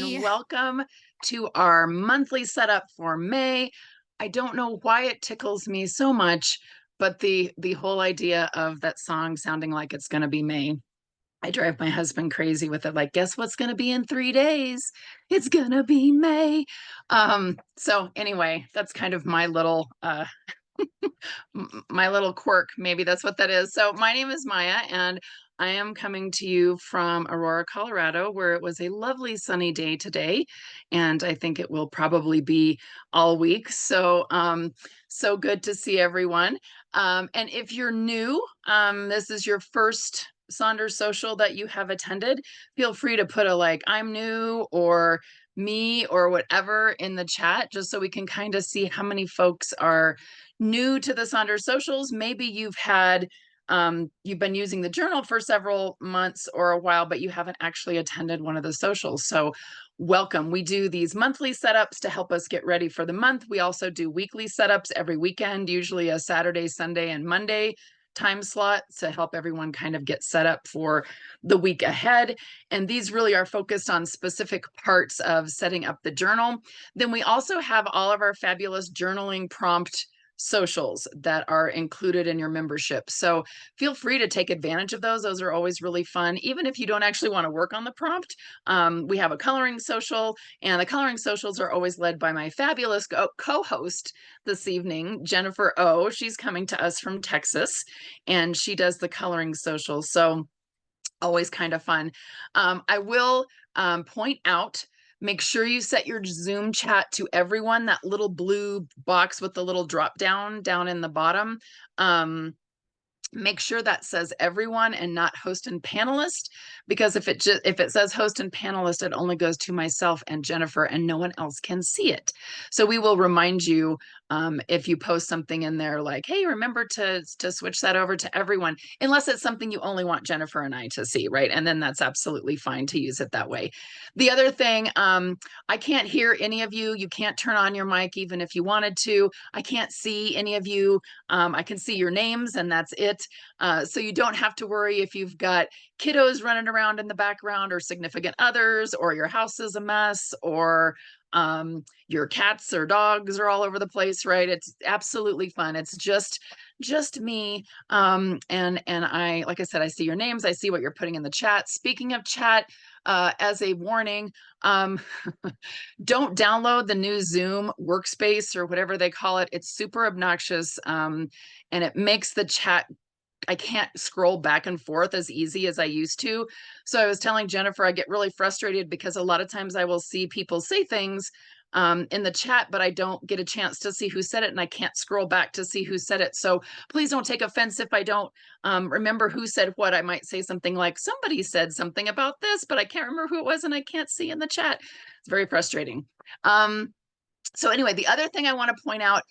and Hi. welcome to our monthly setup for May. I don't know why it tickles me so much, but the whole idea of that song sounding like it's going to be May. I drive my husband crazy with it. Like, guess what's going to be in 3 days? It's going to be May. So anyway, that's kind of my little quirk. Maybe that's what that is. So my name is Maya, and I am coming to you from Aurora, Colorado, where it was a lovely sunny day today, and I think it will probably be all week. So good to see everyone. And if you're new, this is your first Sonder Social that you have attended, feel free to put a like, I'm new, or me, or whatever in the chat, just so we can kind of see how many folks are new to the Sonder Socials. Maybe you've been using the journal for several months or a while, but you haven't actually attended one of the socials. So welcome. We do these monthly setups to help us get ready for the month. We also do weekly setups every weekend, usually a Saturday, Sunday, and Monday time slot to help everyone kind of get set up for the week ahead. And these really are focused on specific parts of setting up the journal. Then we also have all of our fabulous journaling prompt socials that are included in your membership. So feel free to take advantage of those. Those are always really fun, even if you don't actually want to work on the prompt. We have a coloring social, and the coloring socials are always led by my fabulous co-host this evening, Jennifer O. She's coming to us from Texas, and she does the coloring social. So always kind of fun. I will point out, make sure you set your Zoom chat to everyone, that little blue box with the little drop down in the bottom. Make sure that says everyone and not host and panelist, because if it says host and panelist, it only goes to myself and Jennifer, and no one else can see it. So we will remind you if you post something in there like, hey, remember to switch that over to everyone, unless it's something you only want Jennifer and I to see, right? And then that's absolutely fine to use it that way. The other thing, I can't hear any of you. You can't turn on your mic even if you wanted to. I can't see any of you. I can see your names, and that's it. So you don't have to worry if you've got kiddos running around in the background, or significant others, or your house is a mess, or your cats or dogs are all over the place, right? It's absolutely fun. It's just me. And I, like I said, I see your names. I see what you're putting in the chat. Speaking of chat, as a warning, don't download the new Zoom workspace or whatever they call it. It's super obnoxious, and it makes the chat, I can't scroll back and forth as easy as I used to. So I was telling Jennifer, I get really frustrated because a lot of times I will see people say things in the chat, but I don't get a chance to see who said it, and I can't scroll back to see who said it. So please don't take offense if I don't remember who said what. I might say something like, somebody said something about this, but I can't remember who it was, and I can't see in the chat. It's very frustrating. So anyway, the other thing I want to point out,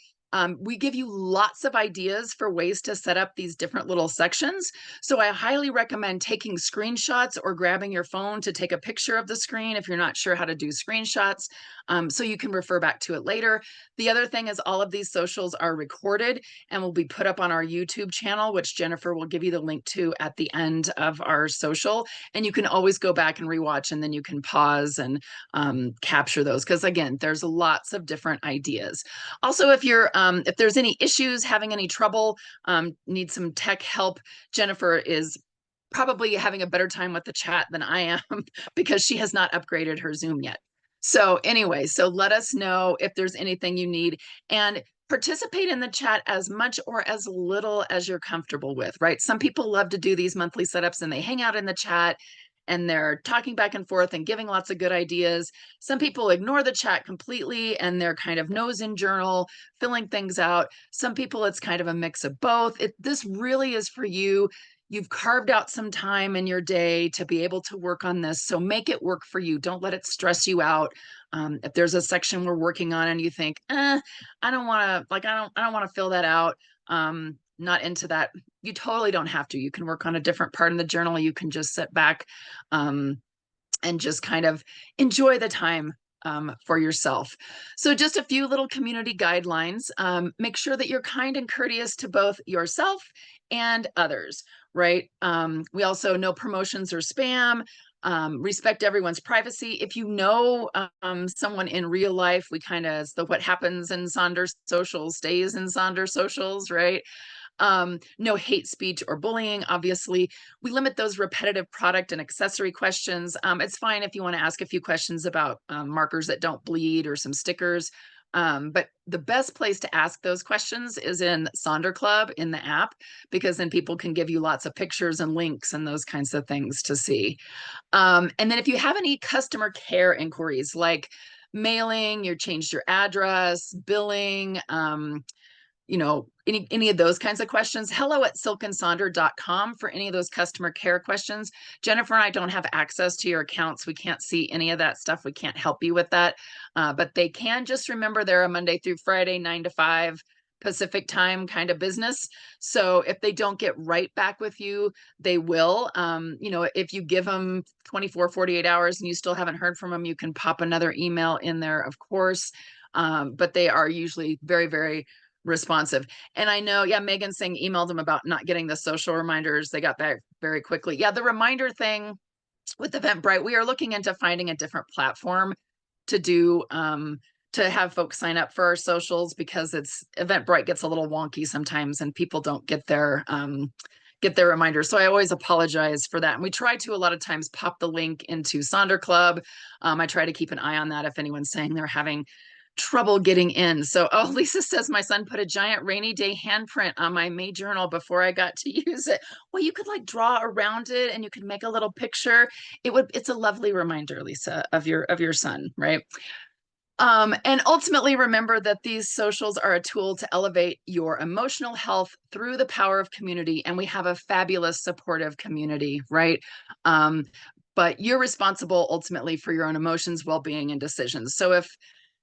we give you lots of ideas for ways to set up these different little sections. So I highly recommend taking screenshots or grabbing your phone to take a picture of the screen if you're not sure how to do screenshots, so you can refer back to it later. The other thing is all of these socials are recorded and will be put up on our YouTube channel, which Jennifer will give you the link to at the end of our social. And you can always go back and rewatch, and then you can pause and capture those, because again, there's lots of different ideas. Also, if there's any issues, having any trouble, need some tech help, Jennifer is probably having a better time with the chat than I am because she has not upgraded her Zoom yet. So anyway, so let us know if there's anything you need, and participate in the chat as much or as little as you're comfortable with, right? Some people love to do these monthly setups and they hang out in the chat and they're talking back and forth and giving lots of good ideas. Some people ignore the chat completely and they're kind of nose in journal, filling things out. Some people, it's kind of a mix of both. This really is for you. You've carved out some time in your day to be able to work on this. So make it work for you. Don't let it stress you out. If there's a section we're working on and you think, I don't want to, I don't want to fill that out. Not into that. You totally don't have to. You can work on a different part in the journal. You can just sit back and just kind of enjoy the time for yourself. So just a few little community guidelines. Make sure that you're kind and courteous to both yourself and others, right? We also, no promotions or spam. Respect everyone's privacy. If you know someone in real life, we kind of, the what happens in Sonder Social stays in Sonder Socials, right? No hate speech or bullying, obviously. We limit those repetitive product and accessory questions. It's fine if you want to ask a few questions about markers that don't bleed or some stickers. But the best place to ask those questions is in Sonder Club in the app, because then people can give you lots of pictures and links and those kinds of things to see. And then if you have any customer care inquiries like mailing, you changed your address, billing, any of those kinds of questions, hello@silkandsonder.com for any of those customer care questions. Jennifer and I don't have access to your accounts. We can't see any of that stuff. We can't help you with that. But they can just remember they're a Monday through Friday, 9 to 5 Pacific time kind of business. So if they don't get right back with you, they will. If you give them 24, 48 hours and you still haven't heard from them, you can pop another email in there, of course. But they are usually very, very responsive. And I know, yeah, Megan's saying emailed them about not getting the social reminders. They got back very quickly. Yeah, the reminder thing with Eventbrite, we are looking into finding a different platform to do to have folks sign up for our socials, because it's Eventbrite gets a little wonky sometimes and people don't get their reminders. So I always apologize for that. And we try to a lot of times pop the link into Sonder Club. I try to keep an eye on that if anyone's saying they're having trouble getting in. So, oh, Lisa says my son put a giant rainy day handprint on my May journal before I got to use it. Well, you could like draw around it and you could make a little picture. It's a lovely reminder, Lisa, of your son, right? And ultimately remember that these socials are a tool to elevate your emotional health through the power of community. And we have a fabulous supportive community, right? But you're responsible ultimately for your own emotions, well-being, and decisions. So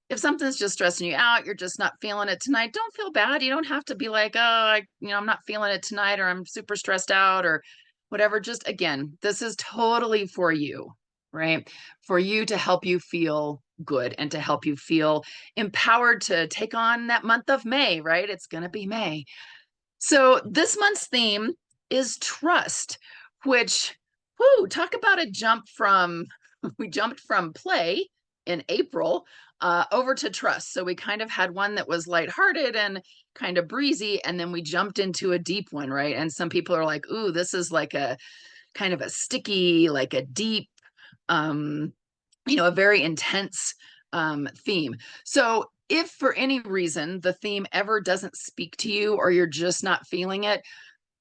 if something's just stressing you out, you're just not feeling it tonight, don't feel bad. You don't have to be like, oh, I'm not feeling it tonight, or I'm super stressed out, or whatever. Just again, this is totally for you, right? For you to help you feel good and to help you feel empowered to take on that month of May, right? It's going to be May. So this month's theme is trust, which, talk about a jump from, we jumped from play in April over to trust. So we kind of had one that was lighthearted and kind of breezy, and then we jumped into a deep one, right? And some people are like, ooh, this is like a kind of a sticky, like a deep, a very intense theme. So if for any reason the theme ever doesn't speak to you, or you're just not feeling it,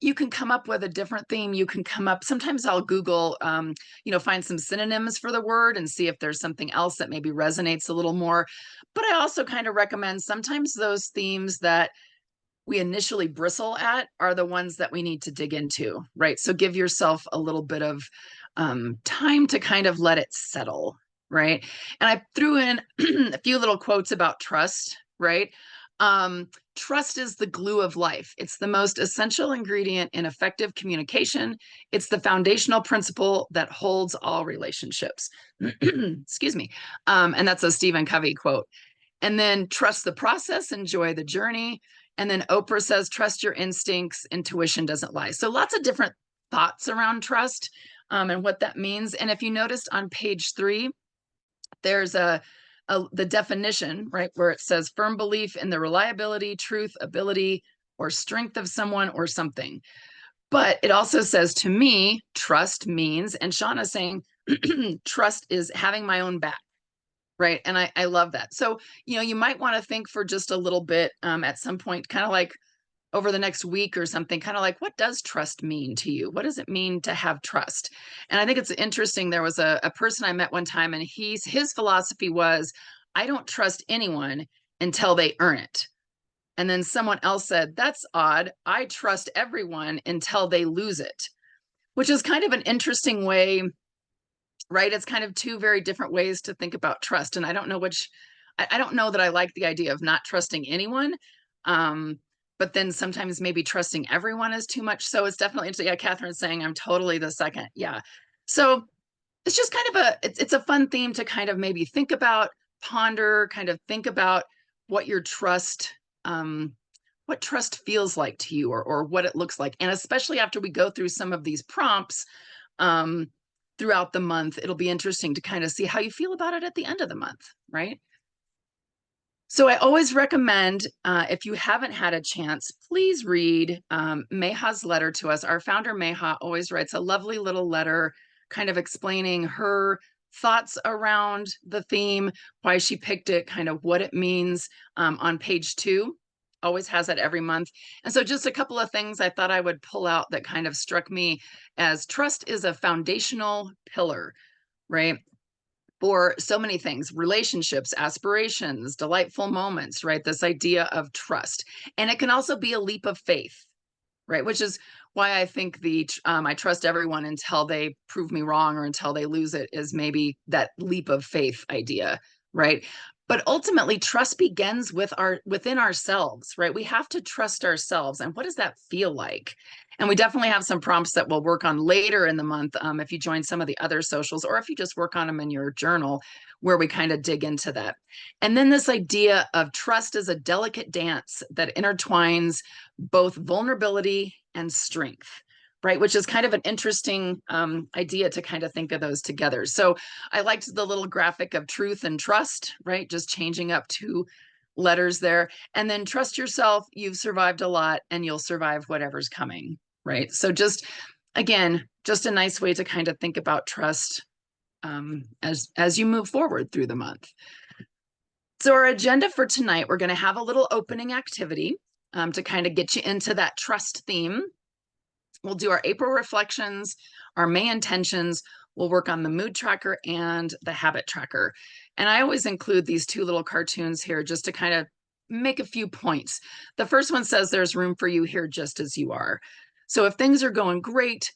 you can come up with a different theme. You can come up, sometimes I'll Google, find some synonyms for the word and see if there's something else that maybe resonates a little more. But I also kind of recommend sometimes those themes that we initially bristle at are the ones that we need to dig into, right? So give yourself a little bit of time to kind of let it settle, right? And I threw in a few little quotes about trust, right? Trust is the glue of life. It's the most essential ingredient in effective communication. It's the foundational principle that holds all relationships. Excuse me. And that's a Stephen Covey quote. And then trust the process, enjoy the journey. And then Oprah says, trust your instincts, intuition doesn't lie. So lots of different thoughts around trust and what that means. And if you noticed on page 3, there's the definition, right, where it says firm belief in the reliability, truth, ability, or strength of someone or something. But it also says, to me, trust means, and Shauna's saying, trust is having my own back. Right. And I love that. So, you might want to think for just a little bit at some point, kind of like over the next week or something, kind of like, what does trust mean to you? What does it mean to have trust? And I think it's interesting. There was a person I met one time, and his philosophy was, I don't trust anyone until they earn it. And then someone else said, that's odd. I trust everyone until they lose it, which is kind of an interesting way, right? It's kind of two very different ways to think about trust. And I don't know I don't know that I like the idea of not trusting anyone. But then sometimes maybe trusting everyone is too much. So it's definitely interesting. Yeah, Catherine's saying I'm totally the second. Yeah. So it's just kind of it's a fun theme to kind of maybe think about, ponder, kind of think about what your trust, what trust feels like to you, or what it looks like. And especially after we go through some of these prompts, throughout the month, it'll be interesting to kind of see how you feel about it at the end of the month, right? So I always recommend, if you haven't had a chance, please read Meha's letter to us. Our founder, Meha, always writes a lovely little letter kind of explaining her thoughts around the theme, why she picked it, kind of what it means on page 2. Always has it every month. And so just a couple of things I thought I would pull out that kind of struck me as trust is a foundational pillar, right? For so many things, relationships, aspirations, delightful moments, right? This idea of trust. And it can also be a leap of faith, right? Which is why I think I trust everyone until they prove me wrong or until they lose it is maybe that leap of faith idea, right? But ultimately, trust begins within ourselves, right? We have to trust ourselves. And what does that feel like? And we definitely have some prompts that we'll work on later in the month if you join some of the other socials, or if you just work on them in your journal, where we kind of dig into that. And then this idea of trust is a delicate dance that intertwines both vulnerability and strength, right? Which is kind of an interesting idea to kind of think of those together. So I liked the little graphic of truth and trust, right? Just changing up 2 letters there. And then trust yourself, you've survived a lot, and you'll survive whatever's coming, right? So just, again, just a nice way to kind of think about trust as you move forward through the month. So our agenda for tonight, we're going to have a little opening activity to kind of get you into that trust theme. We'll do our April reflections, our May intentions. We'll work on the mood tracker and the habit tracker. And I always include these 2 little cartoons here just to kind of make a few points. The first one says there's room for you here just as you are. So if things are going great,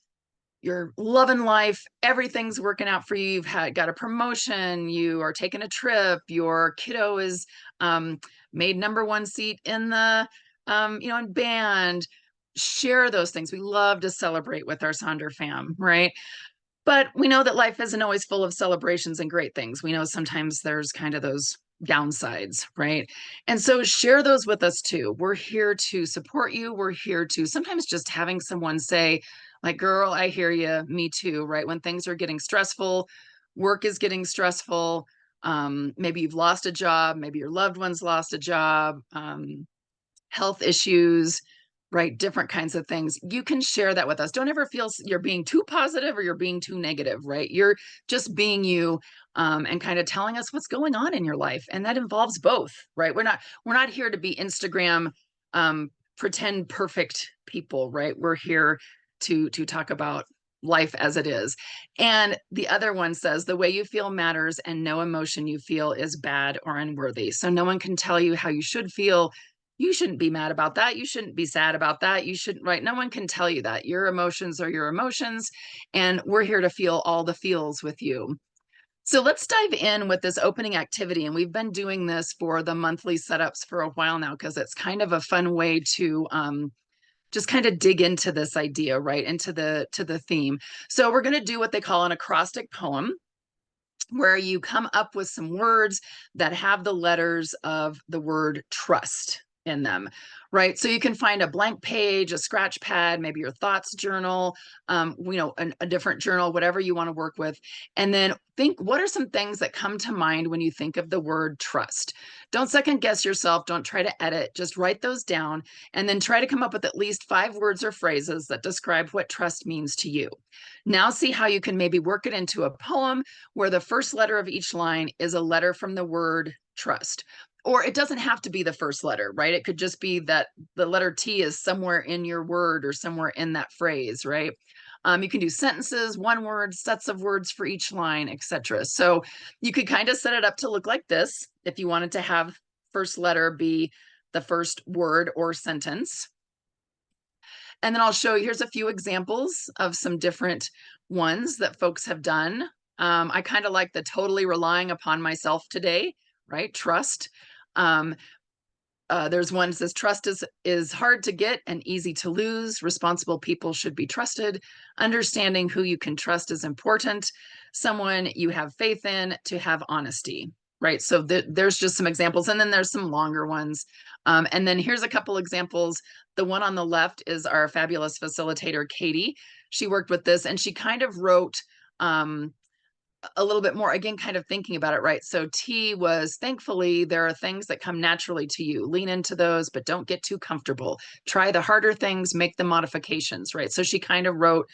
you're loving life, everything's working out for you, you've got a promotion, you are taking a trip, your kiddo is made #1 seat in the in band, share those things. We love to celebrate with our Sonder fam, right? But we know that life isn't always full of celebrations and great things. We know sometimes there's kind of those downsides, right? And so share those with us too. We're here to support you. We're here to sometimes just having someone say, like, girl, I hear you, me too, right? When things are getting stressful, work is getting stressful. Maybe you've lost a job, maybe your loved one's lost a job, health issues, right? Different kinds of things. You can share that with us. Don't ever feel you're being too positive or you're being too negative, right? You're just being you and kind of telling us what's going on in your life. And that involves both, right? We're not here to be Instagram pretend perfect people, right? We're here to talk about life as it is. And the other one says the way you feel matters and no emotion you feel is bad or unworthy. So no one can tell you how you should feel. You shouldn't be mad about that. You shouldn't be sad about that. You shouldn't, right? No one can tell you that. Your emotions are your emotions, and we're here to feel all the feels with you. So let's dive in with this opening activity. And we've been doing this for the monthly setups for a while now because it's kind of a fun way to just kind of dig into this idea, right? Into the theme. So we're going to do what they call an acrostic poem, where you come up with some words that have the letters of the word trust in them, right? So you can find a blank page, a scratch pad, maybe your thoughts journal, a different journal, whatever you want to work with. And then think, what are some things that come to mind when you think of the word trust? Don't second guess yourself. Don't try to edit. Just write those down and then try to come up with at least 5 words or phrases that describe what trust means to you. Now see how you can maybe work it into a poem where the first letter of each line is a letter from the word trust. Or it doesn't have to be the first letter, right? It could just be that the letter T is somewhere in your word or somewhere in that phrase, right? You can do sentences, one word, sets of words for each line, etc. So you could kind of set it up to look like this if you wanted to have first letter be the first word or sentence. And then I'll show you, here's a few examples of some different ones that folks have done. I kind of like the totally relying upon myself today, right? Trust. There's one that says trust is hard to get and easy to lose. Responsible people should be trusted. Understanding who you can trust is important. Someone you have faith in to have honesty, right? So there's just some examples. And then there's some longer ones. And then here's a couple examples. The one on the left is our fabulous facilitator, Katie. She worked with this and she kind of wrote a little bit more, again, kind of thinking about it, right? So T was, thankfully, there are things that come naturally to you. Lean into those, but don't get too comfortable. Try the harder things, make the modifications, right? So she kind of wrote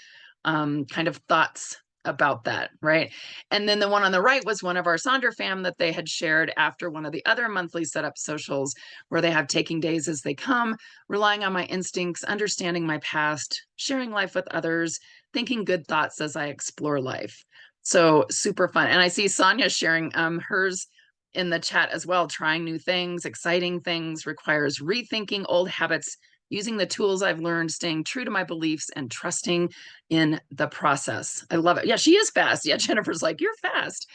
kind of thoughts about that, right? And then the one on the right was one of our Sonder fam that they had shared after one of the other monthly setup socials, where they have taking days as they come, relying on my instincts, understanding my past, sharing life with others, thinking good thoughts as I explore life. So super fun. And I see Sonia sharing hers in the chat as well. Trying new things, exciting things requires rethinking old habits, using the tools I've learned, staying true to my beliefs, and trusting in the process. I love it. Yeah, she is fast. Yeah, Jennifer's like, you're fast.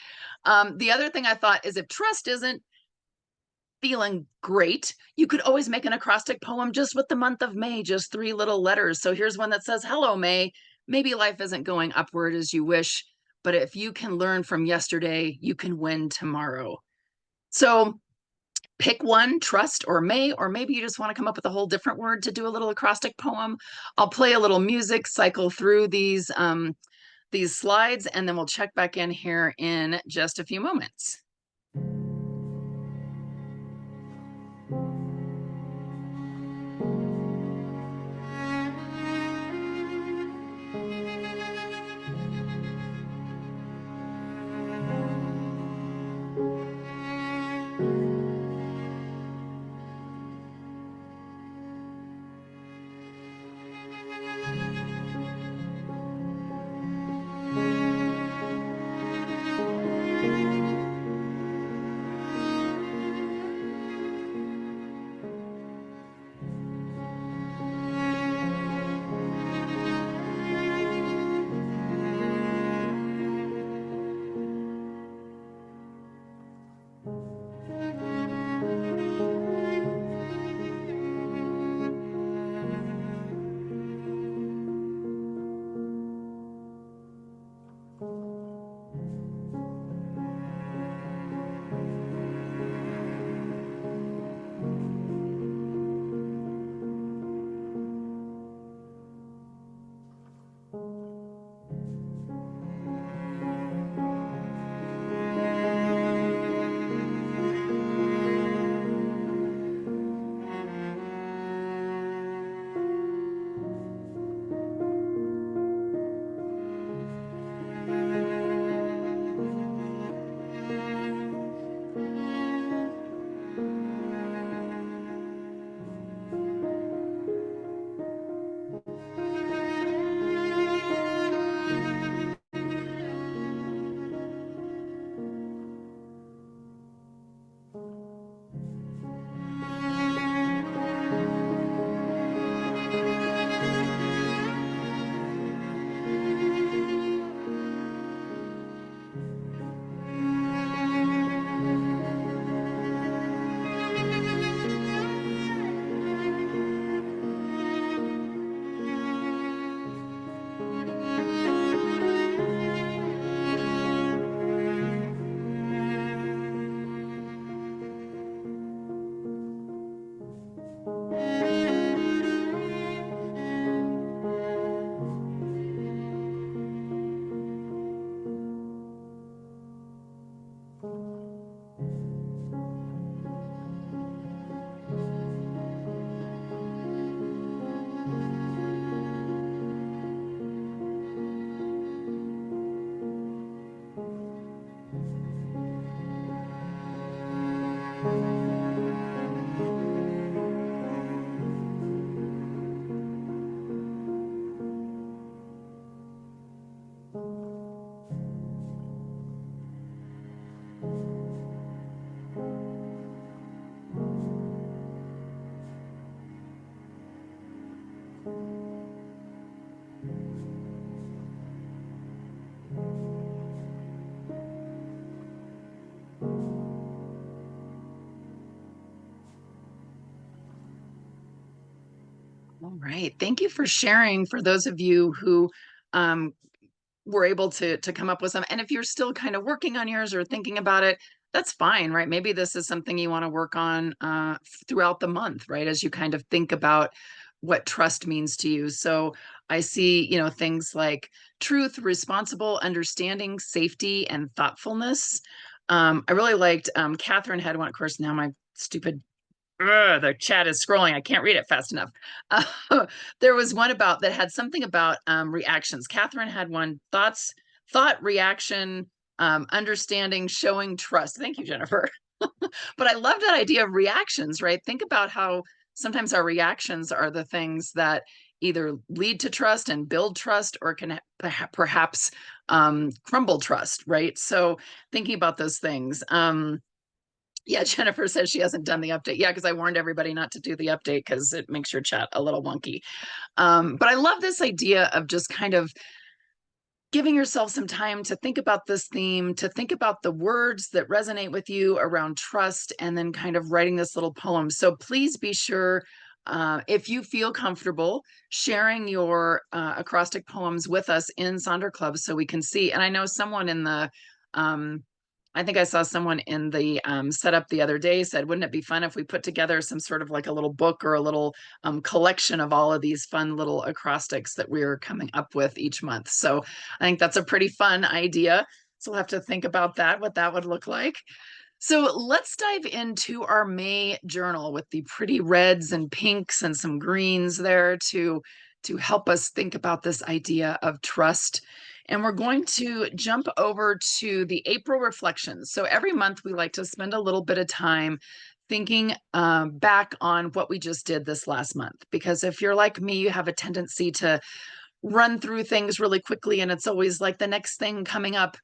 The other thing I thought is, if trust isn't feeling great, you could always make an acrostic poem just with the month of May, just 3 little letters. So here's one that says, hello, May. Maybe life isn't going upward as you wish, but if you can learn from yesterday, you can win tomorrow. So pick one, trust or May, or maybe you just want to come up with a whole different word to do a little acrostic poem. I'll play a little music, cycle through these slides, and then we'll check back in here in just a few moments. All right. Thank you for sharing, for those of you who were able to come up with some. And if you're still kind of working on yours or thinking about it, that's fine, right? Maybe this is something you want to work on throughout the month, right? As you kind of think about what trust means to you. So I see, things like truth, responsible, understanding, safety, and thoughtfulness. I really liked, Catherine had one. Of course, now my stupid the chat is scrolling. I can't read it fast enough. There was one about that had something about reactions. Catherine had one: thought, reaction, understanding, showing trust. Thank you, Jennifer. But I love that idea of reactions, right? Think about how sometimes our reactions are the things that either lead to trust and build trust, or can perhaps crumble trust, right? So thinking about those things. Yeah, Jennifer says she hasn't done the update. Yeah, because I warned everybody not to do the update because it makes your chat a little wonky. But I love this idea of just kind of giving yourself some time to think about this theme, to think about the words that resonate with you around trust, and then kind of writing this little poem. So please be sure, if you feel comfortable, sharing your acrostic poems with us in Sonder Club so we can see. And I know someone in the I think I saw someone in the setup the other day said, wouldn't it be fun if we put together some sort of like a little book or a little collection of all of these fun little acrostics that we're coming up with each month? So I think that's a pretty fun idea. So we'll have to think about that, what that would look like. So let's dive into our May journal with the pretty reds and pinks and some greens there to help us think about this idea of trust. And we're going to jump over to the April reflections. So every month we like to spend a little bit of time thinking back on what we just did this last month. Because if you're like me, you have a tendency to run through things really quickly, and it's always like the next thing coming up.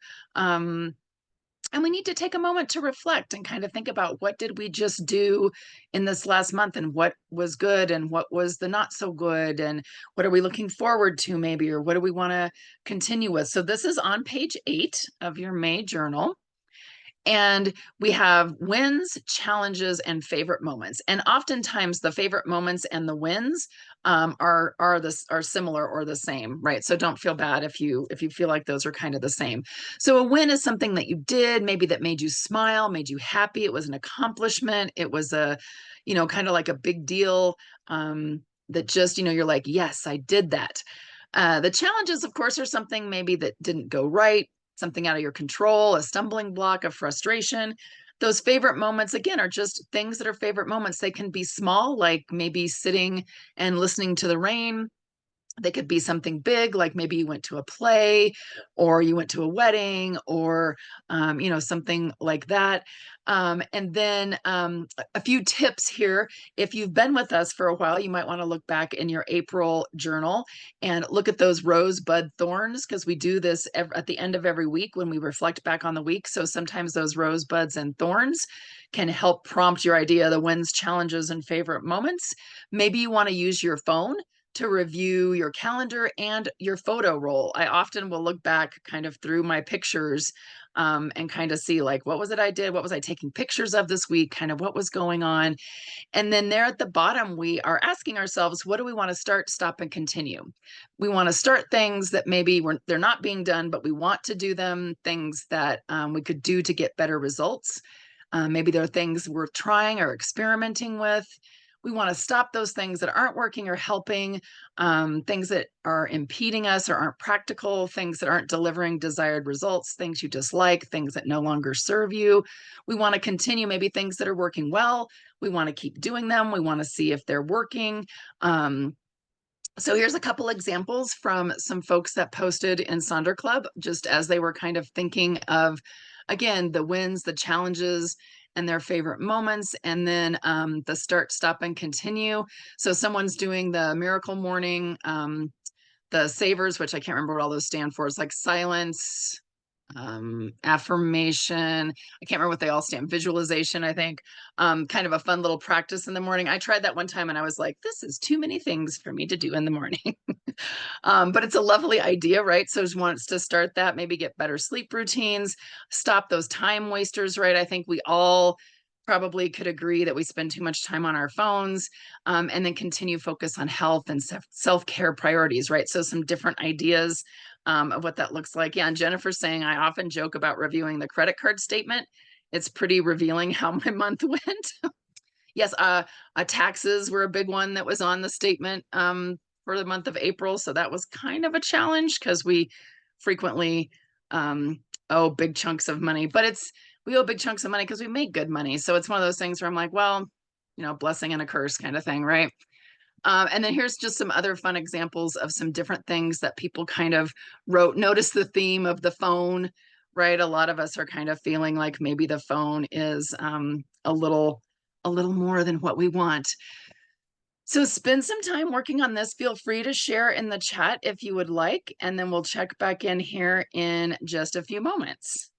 And we need to take a moment to reflect and kind of think about, what did we just do in this last month, and what was good and what was the not so good, and what are we looking forward to maybe, or what do we want to continue with. So this is on page 8 of your May journal. And we have wins, challenges, and favorite moments. And oftentimes the favorite moments and the wins are similar or the same, right? So don't feel bad if you feel like those are kind of the same. So a win is something that you did, maybe that made you smile, made you happy. It was an accomplishment. It was a, kind of like a big deal, that just, you're like, yes, I did that. The challenges, of course, are something maybe that didn't go right, something out of your control, a stumbling block, of frustration. Those favorite moments, again, are just things that are favorite moments. They can be small, like maybe sitting and listening to the rain. They could be something big, like maybe you went to a play, or you went to a wedding, or something like that. And then a few tips here. If you've been with us for a while, you might want to look back in your April journal and look at those rosebud thorns, because we do this at the end of every week when we reflect back on the week. So sometimes those rosebuds and thorns can help prompt your idea, the wins, challenges, and favorite moments. Maybe you want to use your phone to review your calendar and your photo roll. I often will look back kind of through my pictures, and kind of see, like, what was it I did? What was I taking pictures of this week? Kind of what was going on? And then there at the bottom, we are asking ourselves, what do we want to start, stop, and continue? We want to start things that maybe they're not being done, but we want to do them, things that we could do to get better results. Maybe there are things worth trying or experimenting with. We want to stop those things that aren't working or helping, things that are impeding us or aren't practical, things that aren't delivering desired results, things you dislike, things that no longer serve you. We want to continue maybe things that are working well. We want to keep doing them. We want to see if they're working. So here's a couple examples from some folks that posted in Sonder Club, just as they were kind of thinking of, again, the wins, the challenges, and their favorite moments, and then the start, stop, and continue. So someone's doing the miracle morning, the savers, which I can't remember what all those stand for. It's like silence, affirmation. I can't remember what they all stand. Visualization, I think. Kind of a fun little practice in the morning. I tried that one time and I was like, this is too many things for me to do in the morning. But it's a lovely idea, right? So just wants to start that, maybe get better sleep routines, stop those time wasters, right? I think we all probably could agree that we spend too much time on our phones, and then continue focus on health and self-care priorities, right? So some different ideas of what that looks like. Yeah, and Jennifer's saying, I often joke about reviewing the credit card statement. It's pretty revealing how my month went. Yes, taxes were a big one that was on the statement for the month of April. So that was kind of a challenge because we frequently owe big chunks of money, but we owe big chunks of money because we make good money. So it's one of those things where I'm like, well, blessing and a curse kind of thing, right? And then here's just some other fun examples of some different things that people kind of wrote. Notice the theme of the phone, right? A lot of us are kind of feeling like maybe the phone is a little more than what we want. So spend some time working on this. Feel free to share in the chat if you would like, and then we'll check back in here in just a few moments.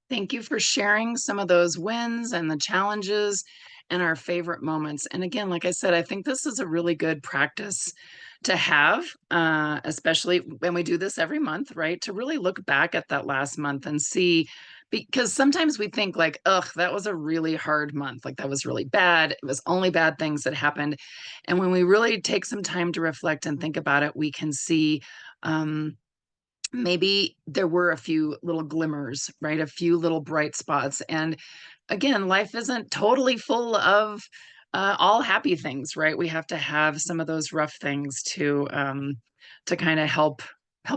Thank you for sharing some of those wins and the challenges and our favorite moments. And again, like I said, I think this is a really good practice to have, especially when we do this every month, right? To really look back at that last month and see, because sometimes we think like, ugh, that was a really hard month. Like that was really bad. It was only bad things that happened. And when we really take some time to reflect and think about it, we can see, maybe there were a few little glimmers, right? A few little bright spots. And again, life isn't totally full of all happy things, right? We have to have some of those rough things to kind of help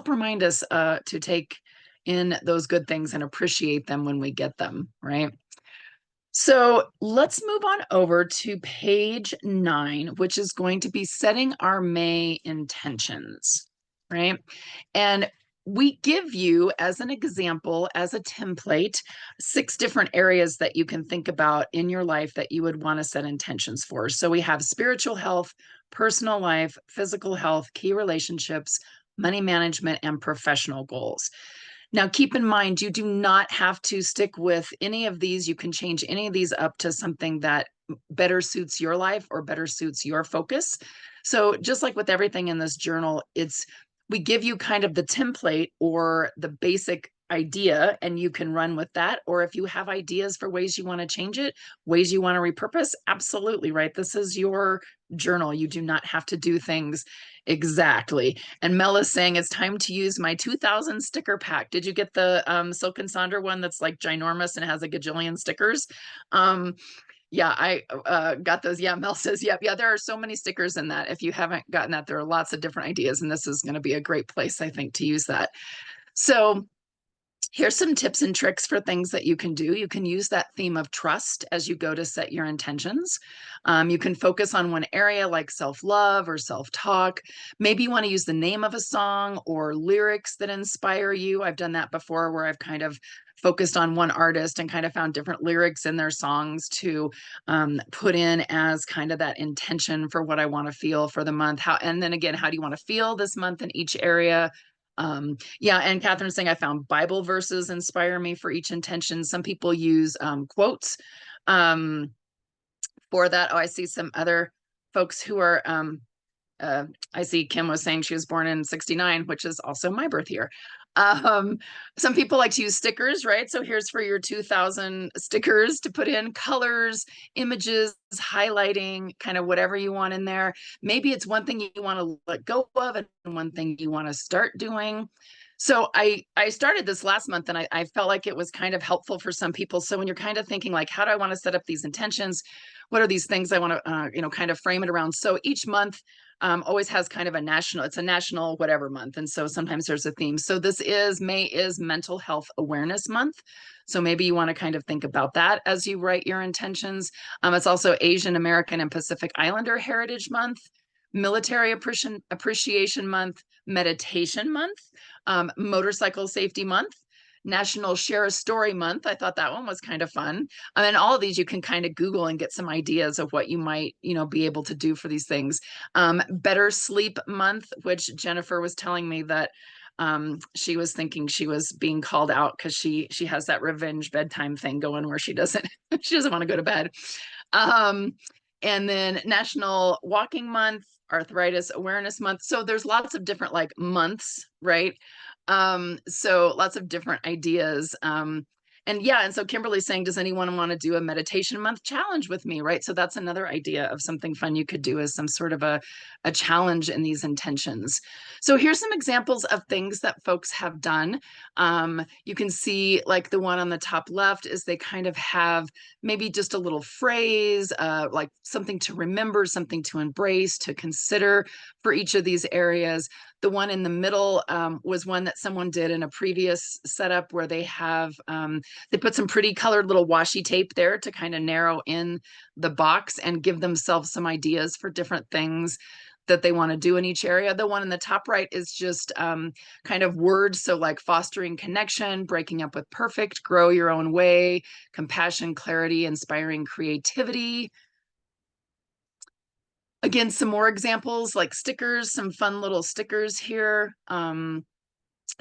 remind us to take in those good things and appreciate them when we get them, right? So let's move on over to page 9, which is going to be setting our May intentions, right? And we give you, as an example, as a template, 6 different areas that you can think about in your life that you would want to set intentions for. So we have spiritual health, personal life, physical health, key relationships, money management, and professional goals. Now, keep in mind, you do not have to stick with any of these. You can change any of these up to something that better suits your life or better suits your focus. So, just like with everything in this journal, we give you kind of the template or the basic idea, and you can run with that. Or if you have ideas for ways you want to change it, ways you want to repurpose, absolutely right. This is your journal. You do not have to do things exactly. And Mel is saying it's time to use my 2000 sticker pack. Did you get the Silk and Sonder one that's like ginormous and has a gajillion stickers? Um, yeah, I got those. Yeah, Mel says, yep. Yeah, there are so many stickers in that. If you haven't gotten that, there are lots of different ideas, and this is going to be a great place, I think, to use that. So here's some tips and tricks for things that you can do. You can use that theme of trust as you go to set your intentions. You can focus on one area like self love or self talk. Maybe you want to use the name of a song or lyrics that inspire you. I've done that before where I've kind of focused on one artist and kind of found different lyrics in their songs to put in as kind of that intention for what I want to feel for the month. And then again, how do you want to feel this month in each area? Yeah, and Catherine's saying I found Bible verses inspire me for each intention. Some people use quotes um, for that. Oh, I see some other folks who are I see Kim was saying she was born in 69, which is also my birth year. Um, some people like to use stickers, right? So here's for your 2000 stickers to put in colors, images, highlighting, kind of whatever you want in there. Maybe it's one thing you want to let go of and one thing you want to start doing. So I started this last month and I felt like it was kind of helpful for some people. So when you're kind of thinking like, how do I want to set up these intentions? What are these things I want to, kind of frame it around? So each month always has kind of it's a national whatever month. And so sometimes there's a theme. So May is Mental Health Awareness Month. So maybe you want to kind of think about that as you write your intentions. It's also Asian American and Pacific Islander Heritage Month, Military Appreciation Month, Meditation Month, Motorcycle Safety Month, National Share a Story Month. I thought that one was kind of fun. And then all of these you can kind of Google and get some ideas of what you might, be able to do for these things. Better Sleep Month, which Jennifer was telling me that she was thinking she was being called out because she has that revenge bedtime thing going where she doesn't she doesn't want to go to bed. Um, and then National Walking Month, Arthritis Awareness Month. So there's lots of different like months, right? So lots of different ideas. And yeah, and so Kimberly's saying, does anyone want to do a meditation month challenge with me? Right. So that's another idea of something fun you could do as some sort of a challenge in these intentions. So here's some examples of things that folks have done. You can see like the one on the top left is they kind of have maybe just a little phrase, like something to remember, something to embrace, to consider for each of these areas. The one in the middle was one that someone did in a previous setup where they put some pretty colored little washi tape there to kind of narrow in the box and give themselves some ideas for different things that they want to do in each area. The one in the top right is just kind of words. So like fostering connection, breaking up with perfect, grow your own way, compassion, clarity, inspiring creativity. Again, some more examples like stickers, some fun little stickers here.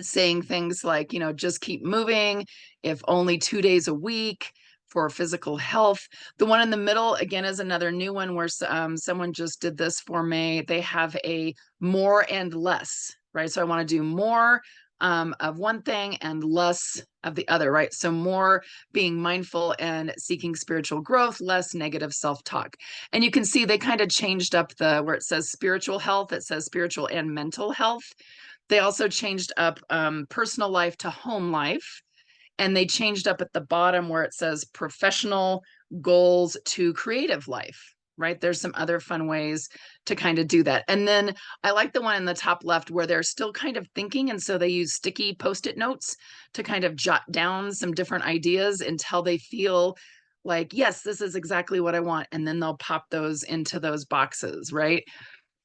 saying things like, just keep moving, if only 2 days a week for physical health. The one in the middle, again, is another new one where someone just did this for me. They have a more and less, right? So I want to do more of one thing and less of the other, right? So more being mindful and seeking spiritual growth, less negative self-talk. And you can see they kind of changed up where it says spiritual health, it says spiritual and mental health. They also changed up personal life to home life. And they changed up at the bottom where it says professional goals to creative life, right? There's some other fun ways to kind of do that. And then I like the one in the top left where they're still kind of thinking. And so they use sticky Post-it notes to kind of jot down some different ideas until they feel like, yes, this is exactly what I want. And then they'll pop those into those boxes, right?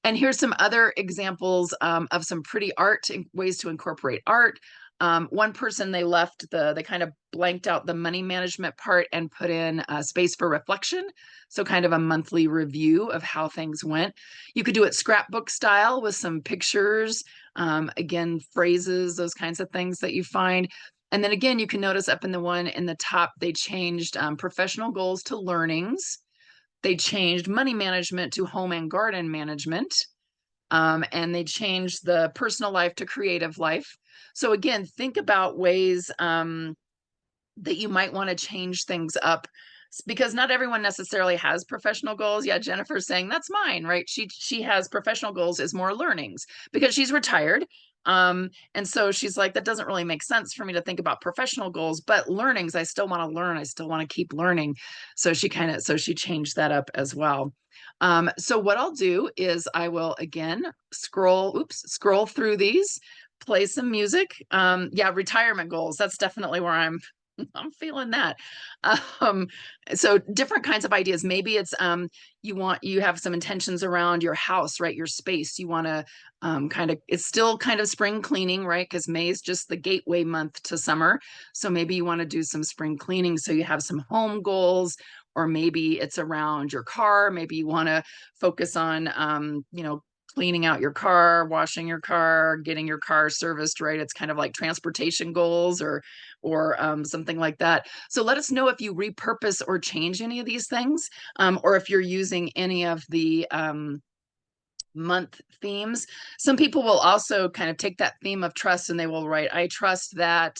And here's some other examples of some pretty art, ways to incorporate art. One person, they kind of blanked out the money management part and put in a space for reflection. So kind of a monthly review of how things went. You could do it scrapbook style with some pictures, again, phrases, those kinds of things that you find. And then again, you can notice up in the one in the top, they changed professional goals to learnings. They changed money management to home and garden management. And they changed the personal life to creative life. So again, think about ways that you might want to change things up, because not everyone necessarily has professional goals. Yeah, Jennifer's saying that's mine, right? She has professional goals is more learnings because she's retired. And so she's like, that doesn't really make sense for me to think about professional goals, but learnings, I still want to learn. I still want to keep learning. So she changed that up as well. So what I'll do is I will again scroll through these, play some music. Yeah, retirement goals. That's definitely where I'm feeling that. Um, so different kinds of ideas. Maybe it's you have some intentions around your house, right? Your space. You want to it's still kind of spring cleaning, right? Because May is just the gateway month to summer. So maybe you want to do some spring cleaning. So you have some home goals, or maybe it's around your car. Maybe you want to focus on cleaning out your car, washing your car, getting your car serviced, right? It's kind of like transportation goals or something like that. So let us know if you repurpose or change any of these things, or if you're using any of the month themes. Some people will also kind of take that theme of trust and they will write, I trust that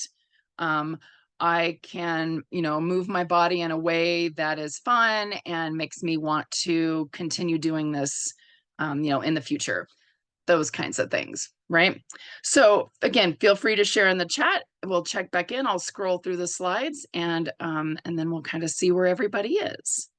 I can, move my body in a way that is fun and makes me want to continue doing this, in the future. Those kinds of things, right? So again, feel free to share in the chat. We'll check back in. I'll scroll through the slides and then we'll kind of see where everybody is.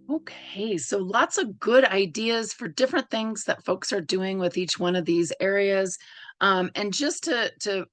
Okay, so lots of good ideas for different things that folks are doing with each one of these areas. And just to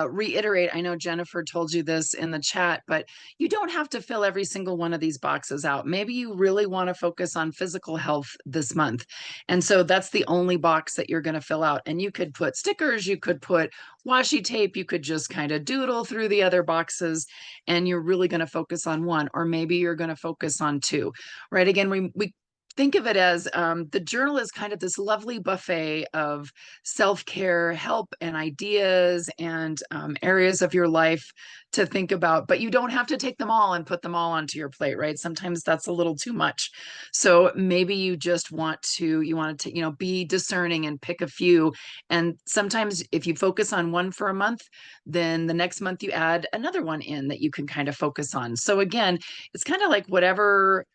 reiterate, I know Jennifer told you this in the chat, but you don't have to fill every single one of these boxes out. Maybe you really want to focus on physical health this month. And so that's the only box that you're going to fill out. And you could put stickers, you could put washi tape, you could just kind of doodle through the other boxes, and you're really going to focus on one, or maybe you're going to focus on two, right? Again, we think of it as the journal is kind of this lovely buffet of self-care help and ideas and areas of your life to think about, but you don't have to take them all and put them all onto your plate, right? Sometimes that's a little too much. So maybe you just you want to, be discerning and pick a few. And sometimes if you focus on one for a month, then the next month you add another one in that you can kind of focus on. So again, it's kind of like whatever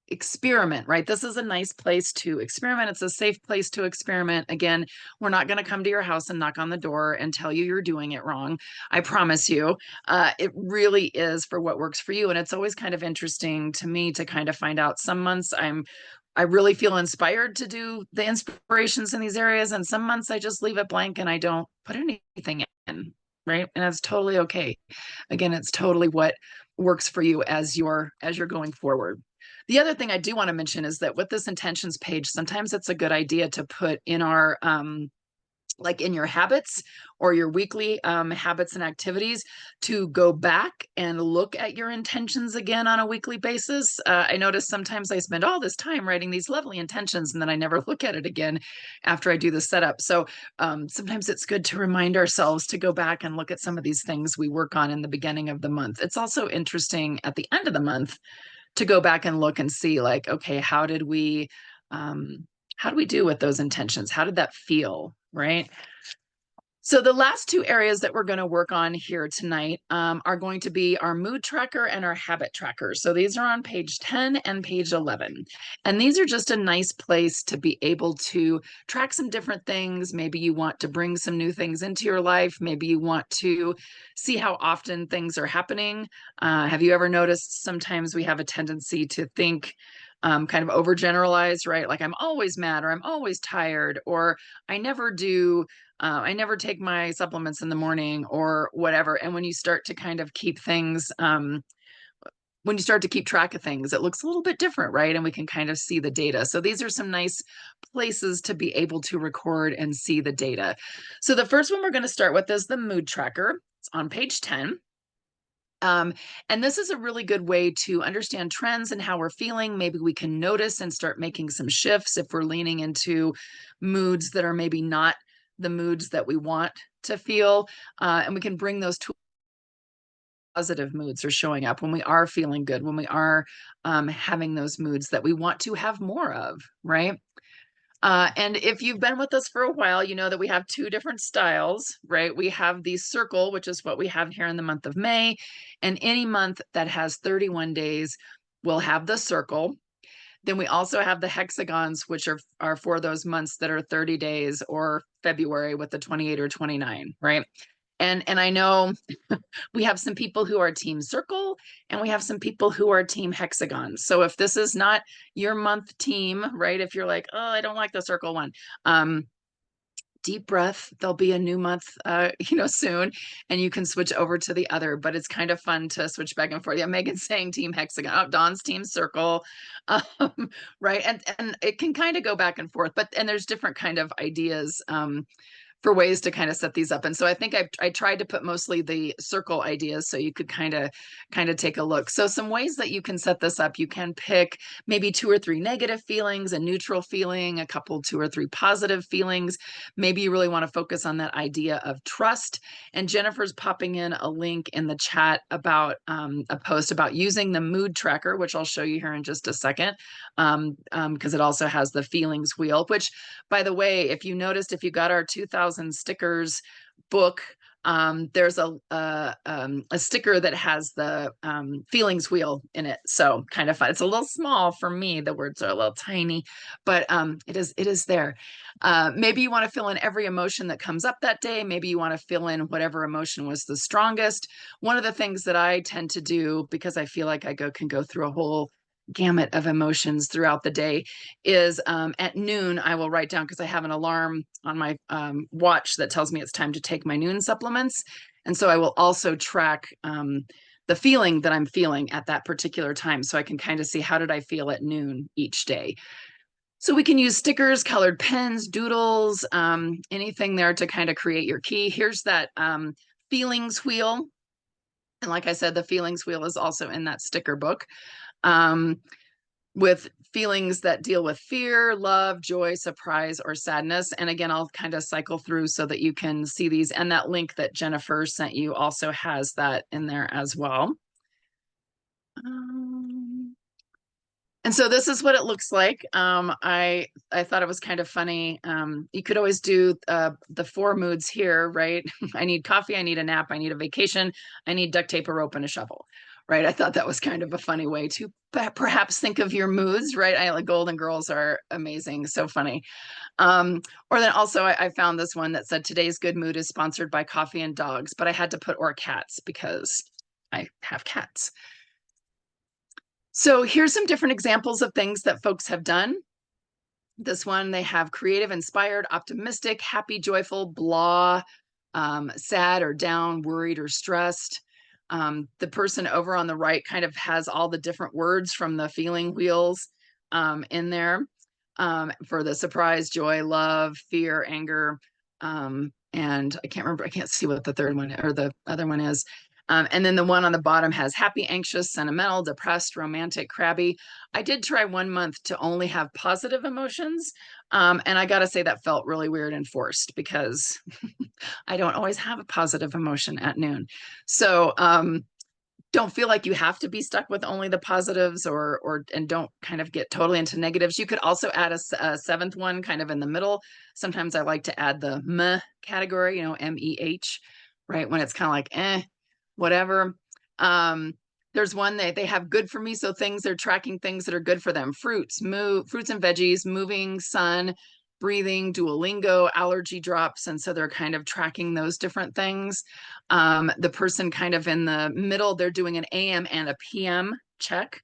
experiment, right? This is a nice place to experiment. It's a safe place to experiment. Again, we're not going to come to your house and knock on the door and tell you you're doing it wrong. I promise you. It really is for what works for you. And it's always kind of interesting to me to kind of find out. Some months I really feel inspired to do the inspirations in these areas, and some months I just leave it blank and I don't put anything in, right? And that's totally okay. Again, it's totally what works for you as you're going forward. The other thing I do want to mention is that with this intentions page, sometimes it's a good idea to put in our like in your habits or your weekly habits and activities, to go back and look at your intentions again on a weekly basis. I notice sometimes I spend all this time writing these lovely intentions and then I never look at it again after I do the setup. So sometimes it's good to remind ourselves to go back and look at some of these things we work on in the beginning of the month. It's also interesting at the end of the month to go back and look and see, like, okay, how do we do with those intentions? How did that feel, right? So the last two areas that we're going to work on here tonight are going to be our mood tracker and our habit tracker. So these are on page 10 and page 11. And these are just a nice place to be able to track some different things. Maybe you want to bring some new things into your life. Maybe you want to see how often things are happening. Have you ever noticed sometimes we have a tendency to think kind of overgeneralize, right? Like I'm always mad, or I'm always tired, or I never do, I never take my supplements in the morning, or whatever. And when you start to kind of keep things, when you start to keep track of things, it looks a little bit different, right? And we can kind of see the data. So these are some nice places to be able to record and see the data. So the first one we're going to start with is the mood tracker. It's on page 10. And this is a really good way to understand trends and how we're feeling. Maybe we can notice and start making some shifts if we're leaning into moods that are maybe not the moods that we want to feel. And we can bring those to positive moods are showing up when we are feeling good, when we are having those moods that we want to have more of, right? And if you've been with us for a while, you know that we have two different styles, right? We have the circle, which is what we have here in the month of May. And any month that has 31 days will have the circle. Then we also have the hexagons, which are for those months that are 30 days, or February with the 28 or 29, right? And I know we have some people who are team circle, and we have some people who are team hexagon. So if this is not your month team, right? If you're like, oh, I don't like the circle one, deep breath, there'll be a new month soon, and you can switch over to the other. But it's kind of fun to switch back and forth. Yeah, Megan's saying team hexagon. Oh, Dawn's team circle. Right. And it can kind of go back and forth, and there's different kind of ideas for ways to kind of set these up. And so I think I tried to put mostly the circle ideas so you could kind of take a look. So some ways that you can set this up: you can pick maybe 2 or 3 negative feelings, a neutral feeling, a couple 2 or 3 positive feelings. Maybe you really want to focus on that idea of trust. And Jennifer's popping in a link in the chat about a post about using the mood tracker, which I'll show you here in just a second, because it also has the feelings wheel, which, by the way, if you noticed, if you got our 2000 stickers book, there's a sticker that has the feelings wheel in it. So kind of fun. It's a little small for me. The words are a little tiny, but it is there. Maybe you want to fill in every emotion that comes up that day. Maybe you want to fill in whatever emotion was the strongest. One of the things that I tend to do, because I feel like I can go through a whole gamut of emotions throughout the day, is at noon I will write down, because I have an alarm on my watch that tells me it's time to take my noon supplements. And so I will also track the feeling that I'm feeling at that particular time, so I can kind of see how did I feel at noon each day. So we can use stickers, colored pens, doodles, anything there to kind of create your key. Here's that feelings wheel. And like I said, the feelings wheel is also in that sticker book, with feelings that deal with fear, love, joy, surprise, or sadness. And again, I'll kind of cycle through so that you can see these. And that link that Jennifer sent you also has that in there as well. And so this is what it looks like. I thought it was kind of funny. You could always do the 4 moods here, right? I need coffee, I need a nap, I need a vacation, I need duct tape, a rope, and a shovel, right? I thought that was kind of a funny way to perhaps think of your moods, right? Like Golden Girls are amazing, so funny. Or then also I found this one that said today's good mood is sponsored by coffee and dogs, but I had to put or cats because I have cats. So here's some different examples of things that folks have done. This one, they have creative, inspired, optimistic, happy, joyful, blah, sad or down, worried or stressed. The person over on the right kind of has all the different words from the feeling wheels in there, for the surprise, joy, love, fear, anger, and I can't remember, I can't see what the third one or the other one is. And then the one on the bottom has happy, anxious, sentimental, depressed, romantic, crabby. I did try 1 month to only have positive emotions. And I got to say that felt really weird and forced, because I don't always have a positive emotion at noon. So don't feel like you have to be stuck with only the positives, and don't kind of get totally into negatives. You could also add a 7th one kind of in the middle. Sometimes I like to add the meh category, MEH, right? When it's kind of like, whatever. There's one they have good for me. So things, they're tracking things that are good for them. Fruits and veggies, moving, sun, breathing, Duolingo, allergy drops. And so they're kind of tracking those different things. The person kind of in the middle, they're doing an AM and a PM check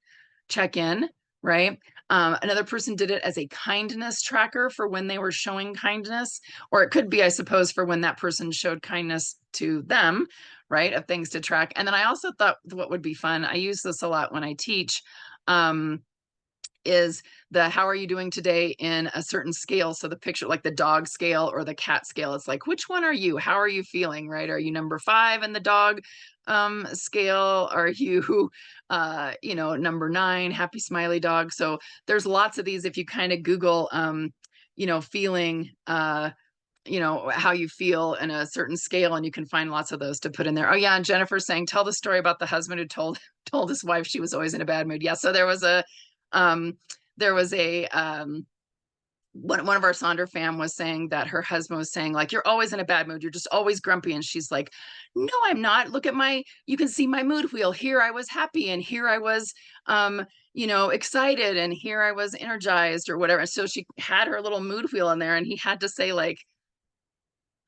in, right? Another person did it as a kindness tracker for when they were showing kindness, or it could be, I suppose, for when that person showed kindness to them, right? Of things to track. And then I also thought what would be fun, I use this a lot when I teach, is the how are you doing today in a certain scale. So the picture, like the dog scale or the cat scale, it's like, which one are you? How are you feeling, right? Are you number 5 in the dog scale? Are you, number 9, happy smiley dog? So there's lots of these. If you kind of Google, feeling, how you feel in a certain scale, and you can find lots of those to put in there. Oh yeah, and Jennifer's saying, tell the story about the husband who told his wife she was always in a bad mood. Yeah, so there was a um one of our Sonder fam was saying that her husband was saying, like, you're always in a bad mood, you're just always grumpy. And she's like, no, I'm not. Look at you can see my mood wheel. Here I was happy, and here I was excited, and here I was energized, or whatever. So she had her little mood wheel in there, and he had to say, like,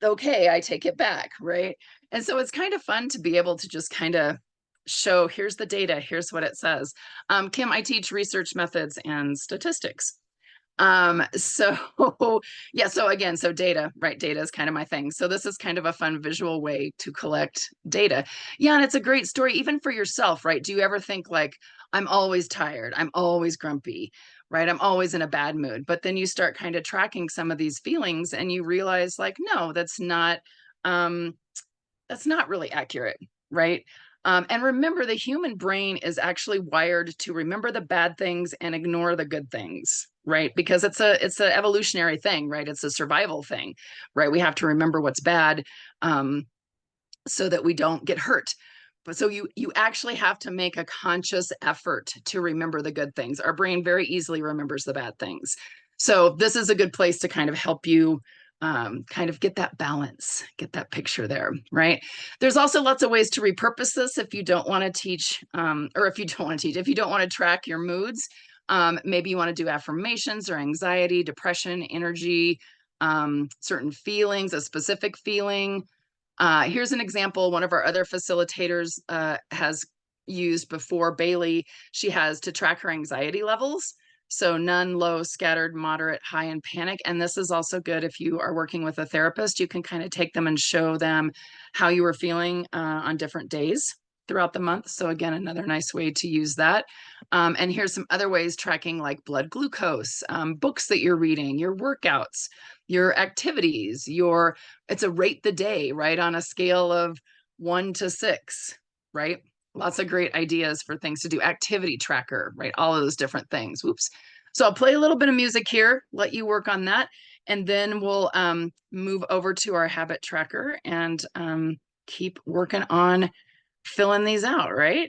okay, I take it back, right? And so it's kind of fun to be able to just kind of show, here's the data, here's what it says. Kim, I teach research methods and statistics. So yeah, so again, so data, right? Data is kind of my thing. So this is kind of a fun visual way to collect data. Yeah, and it's a great story, even for yourself, right? Do you ever think, like, I'm always tired, I'm always grumpy, right? I'm always in a bad mood. But then you start kind of tracking some of these feelings, and you realize, like, no, um, that's not really accurate, right? And remember, the human brain is actually wired to remember the bad things and ignore the good things, right? Because it's an evolutionary thing, right? It's a survival thing, right? We have to remember what's bad, so that we don't get hurt. But so you actually have to make a conscious effort to remember the good things. Our brain very easily remembers the bad things. So this is a good place to kind of help you kind of get that balance, get that picture there, right? There's also lots of ways to repurpose this if you don't want to teach, or if you don't want to teach, if you don't want to track your moods. Maybe you want to do affirmations or anxiety, depression, energy, certain feelings, a specific feeling. Here's an example one of our other facilitators has used before, Bailey. She has to track her anxiety levels. So none, low, scattered, moderate, high, and panic. And this is also good if you are working with a therapist. You can kind of take them and show them how you were feeling on different days throughout the month. So again, another nice way to use that. And here's some other ways tracking, like blood glucose, books that you're reading, your workouts, your activities, it's a rate the day, right? On a scale of 1 to 6, right? Lots of great ideas for things to do. Activity tracker, right? All of those different things. Whoops. So I'll play a little bit of music here, let you work on that. And then we'll move over to our habit tracker and keep working on filling these out, right?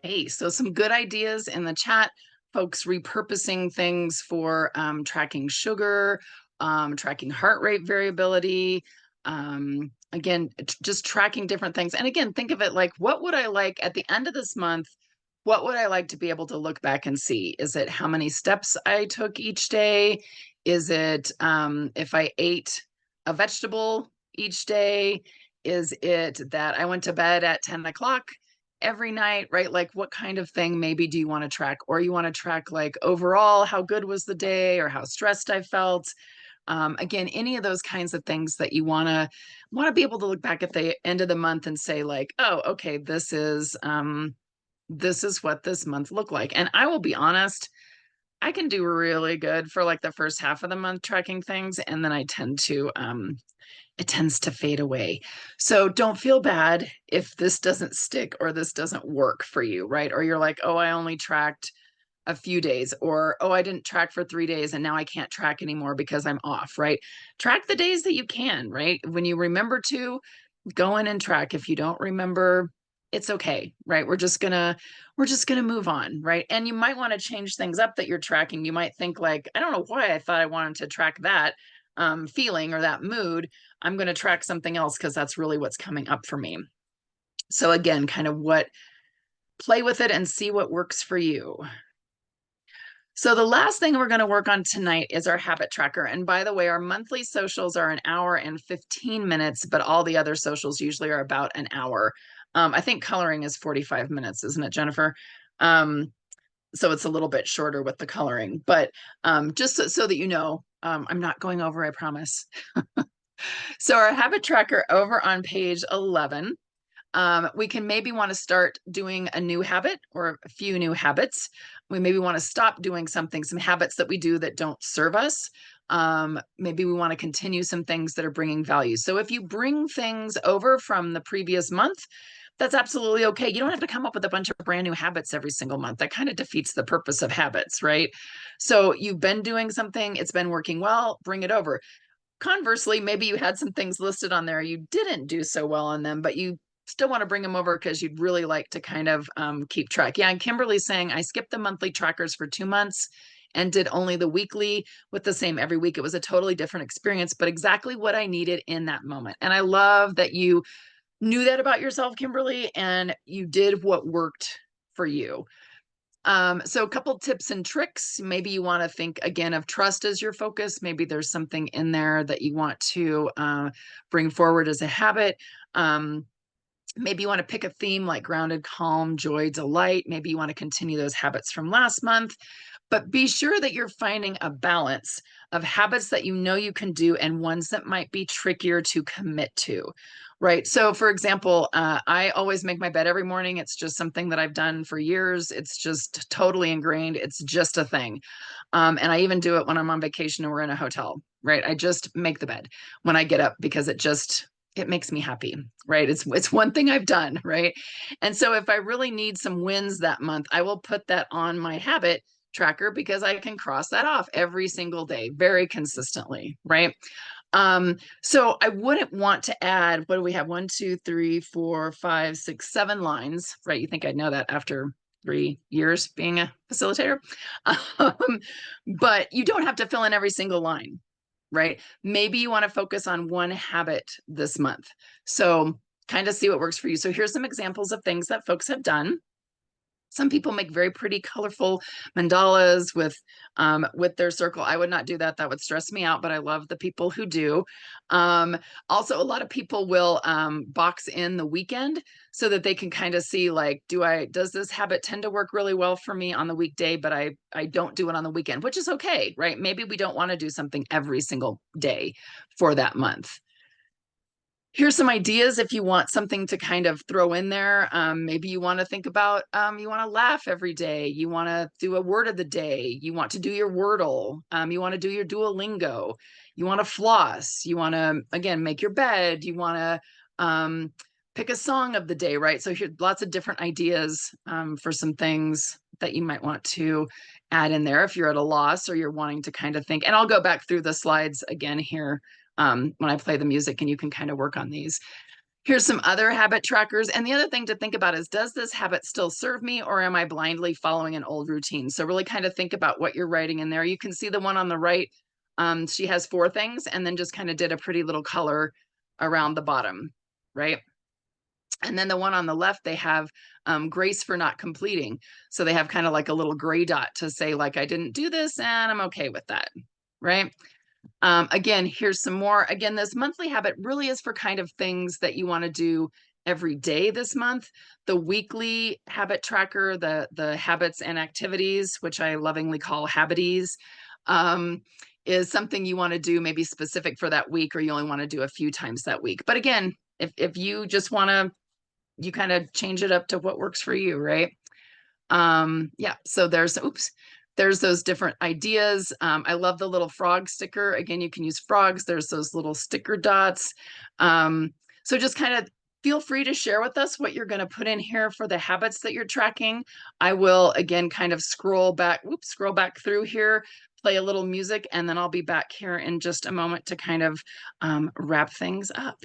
Hey, so some good ideas in the chat, folks repurposing things for tracking sugar, tracking heart rate variability. Again, just tracking different things. And again, think of it like, what would I like at the end of this month? What would I like to be able to look back and see? Is it how many steps I took each day? Is it if I ate a vegetable each day? Is it that I went to bed at 10 o'clock every night, right? Like what kind of thing maybe do you want to track? Or you want to track like overall, how good was the day or how stressed I felt? Again, any of those kinds of things that you want to be able to look back at the end of the month and say like, oh, okay, this is what this month looked like. And I will be honest, I can do really good for like the first half of the month tracking things, and then I tend to it tends to fade away. So don't feel bad if this doesn't stick or this doesn't work for you, right? Or you're like, oh, I only tracked a few days, or oh, I didn't track for 3 days and now I can't track anymore because I'm off, right? Track the days that you can, right? When you remember to, go in and track. If you don't remember, it's okay, right? We're just gonna move on, right? And you might want to change things up that you're tracking. You might think like, I don't know why I thought I wanted to track that feeling or that mood. I'm going to track something else because that's really what's coming up for me. So again, kind of play with it and see what works for you. So the last thing we're going to work on tonight is our habit tracker. And by the way, our monthly socials are an hour and 15 minutes, but all the other socials usually are about an hour. I think coloring is 45 minutes, isn't it, Jennifer? So it's a little bit shorter with the coloring, but just so that you know, I'm not going over, I promise. So our habit tracker over on page 11, we can maybe want to start doing a new habit or a few new habits. We maybe want to stop doing some habits that we do that don't serve us. Maybe we want to continue some things that are bringing value. So if you bring things over from the previous month, that's absolutely okay. You don't have to come up with a bunch of brand new habits every single month. That kind of defeats the purpose of habits, right? So you've been doing something, it's been working well, bring it over. Conversely, maybe you had some things listed on there, you didn't do so well on them, but you still want to bring them over because you'd really like to kind of keep track. Yeah, and Kimberly's saying, I skipped the monthly trackers for 2 months and did only the weekly with the same every week. It was a totally different experience, but exactly what I needed in that moment. And I love that you knew that about yourself, Kimberly, and you did what worked for you. So a couple tips and tricks. Maybe you want to think again of trust as your focus. Maybe there's something in there that you want to bring forward as a habit. Maybe you want to pick a theme like grounded, calm, joy, delight. Maybe you want to continue those habits from last month, but be sure that you're finding a balance of habits that you know you can do and ones that might be trickier to commit to, right? So for example, I always make my bed every morning. It's just something that I've done for years. It's just totally ingrained. It's just a thing. And I even do it when I'm on vacation and we're in a hotel, right? I just make the bed when I get up because it makes me happy, right? It's one thing I've done, right? And so if I really need some wins that month, I will put that on my habit tracker because I can cross that off every single day very consistently, right? So I wouldn't want to add, what do we have? 1, 2, 3, 4, 5, 6, 7 lines, right? You think I'd know that after 3 years being a facilitator? But you don't have to fill in every single line, right? Maybe you want to focus on one habit this month. So kind of see what works for you. So here's some examples of things that folks have done. Some people make very pretty, colorful mandalas with their circle. I would not do that. That would stress me out, but I love the people who do. Also, a lot of people will box in the weekend so that they can kind of see like, does this habit tend to work really well for me on the weekday, but I don't do it on the weekend, which is okay, right? Maybe we don't want to do something every single day for that month. Here's some ideas if you want something to kind of throw in there. Maybe you want to think about, you want to laugh every day. You want to do a word of the day. You want to do your Wordle. You want to do your Duolingo. You want to floss. You want to, again, make your bed. You want to pick a song of the day, right? So here, lots of different ideas for some things that you might want to add in there if you're at a loss or you're wanting to kind of think. And I'll go back through the slides again here when I play the music and you can kind of work on these. Here's some other habit trackers. And the other thing to think about is, does this habit still serve me, or am I blindly following an old routine? So really kind of think about what you're writing in there. You can see the one on the right. She has 4 things and then just kind of did a pretty little color around the bottom, right? And then the one on the left, they have grace for not completing. So they have kind of like a little gray dot to say, like, I didn't do this and I'm okay with that, right? Again, here's some more. Again, this monthly habit really is for kind of things that you want to do every day this month. The weekly habit tracker, the habits and activities, which I lovingly call habities, um, is something you want to do maybe specific for that week, or you only want to do a few times that week. But again, if you just want to, you kind of change it up to what works for you, right? Yeah, so there's those different ideas. I love the little frog sticker. Again, you can use frogs. There's those little sticker dots. So just kind of feel free to share with us what you're going to put in here for the habits that you're tracking. I will again kind of scroll back through here, play a little music, and then I'll be back here in just a moment to kind of wrap things up.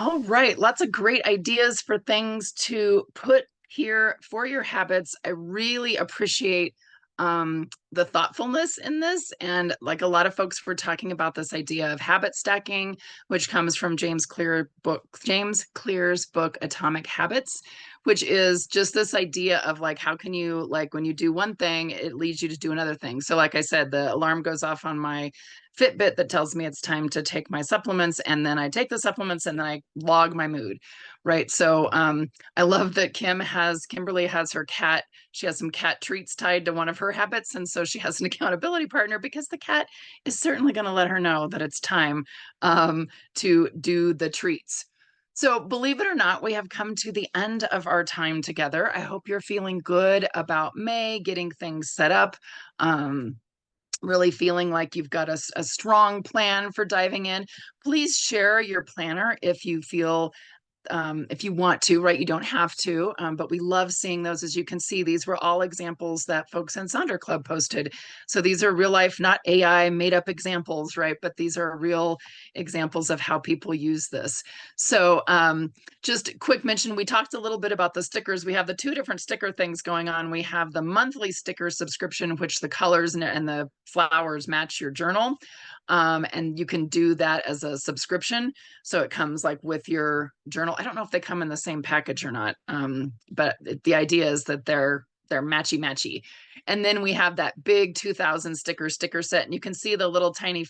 All right, lots of great ideas for things to put here for your habits. I really appreciate the thoughtfulness in this. And like a lot of folks were talking about this idea of habit stacking, which comes from James Clear's book Atomic Habits, which is just this idea of like, how can you, like, when you do one thing, it leads you to do another thing. So like I said, the alarm goes off on my Fitbit that tells me it's time to take my supplements, and then I take the supplements and then I log my mood, right? So I love that Kimberly has her cat. She has some cat treats tied to one of her habits, and so she has an accountability partner because the cat is certainly going to let her know that it's time to do the treats. So believe it or not, we have come to the end of our time together. I hope you're feeling good about May, getting things set up. Really feeling like you've got a strong plan for diving in. Please share your planner if you feel if you want to, right? You don't have to, but we love seeing those. As you can see, these were all examples that folks in Sonder Club posted. So these are real life, not AI made up examples, right? But these are real examples of how people use this. So just a quick mention, we talked a little bit about the stickers. We have the two different sticker things going on. We have the monthly sticker subscription, which the colors and the flowers match your journal. And you can do that as a subscription. So it comes like with your journal. I don't know if they come in the same package or not, but the idea is that they're matchy. And then we have that big 2000 sticker set, and you can see the little tiny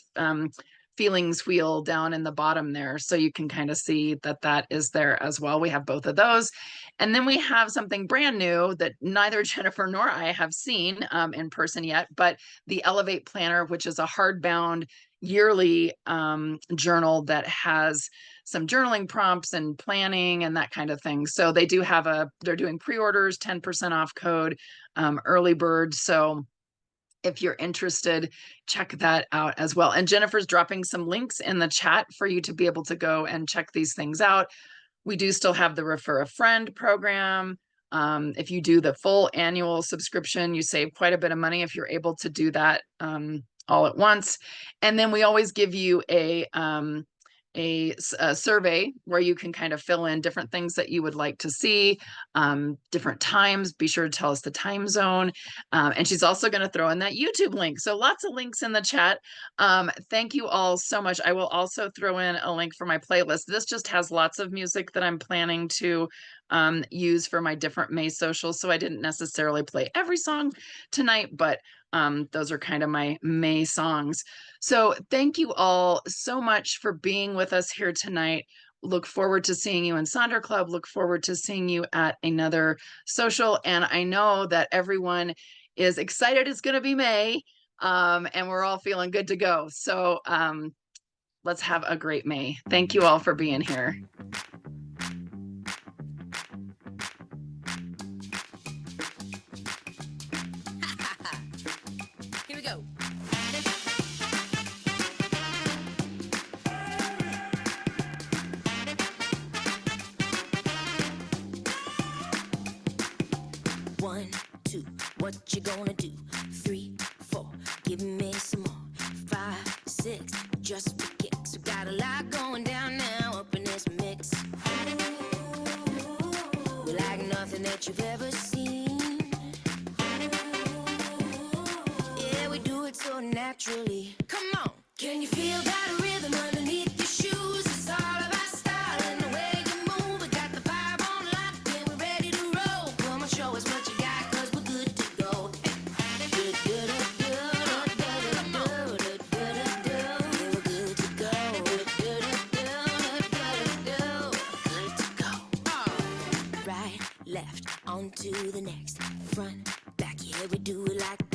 feelings wheel down in the bottom there. So you can kind of see that that is there as well. We have both of those. And then we have something brand new that neither Jennifer nor I have seen in person yet, but the Elevate Planner, which is a hardbound yearly journal that has some journaling prompts and planning and that kind of thing. So they do have they're doing pre-orders, 10% off code, early bird. So if you're interested, check that out as well. And Jennifer's dropping some links in the chat for you to be able to go and check these things out. We do still have the Refer a Friend program. If you do the full annual subscription, you save quite a bit of money if you're able to do that all at once. And then we always give you a survey where you can kind of fill in different things that you would like to see, different times. Be sure to tell us the time zone. And she's also going to throw in that YouTube link. So lots of links in the chat. Thank you all so much. I will also throw in a link for my playlist. This just has lots of music that I'm planning to use for my different May socials. So I didn't necessarily play every song tonight, but those are kind of my May songs. So thank you all so much for being with us here tonight. Look forward to seeing you in Sonder Club. Look forward to seeing you at another social. And I know that everyone is excited it's going to be May, and we're all feeling good to go. So let's have a great May. Thank you all for being here. Here we go. One, two, what you gonna do? 3, 4, give me some more. 5, 6, just for kicks. We got a lot going down now up in this mix. We like nothing that you've ever seen. Yeah, we do it so naturally. Come on, can you feel that rhythm underneath your shoes? It's all about style and the way you move. We got the vibe on lock and we're ready to roll. Come on, show us what you got, 'cause we're good to go. Right, left, on to the next. Front, back, yeah, we do it like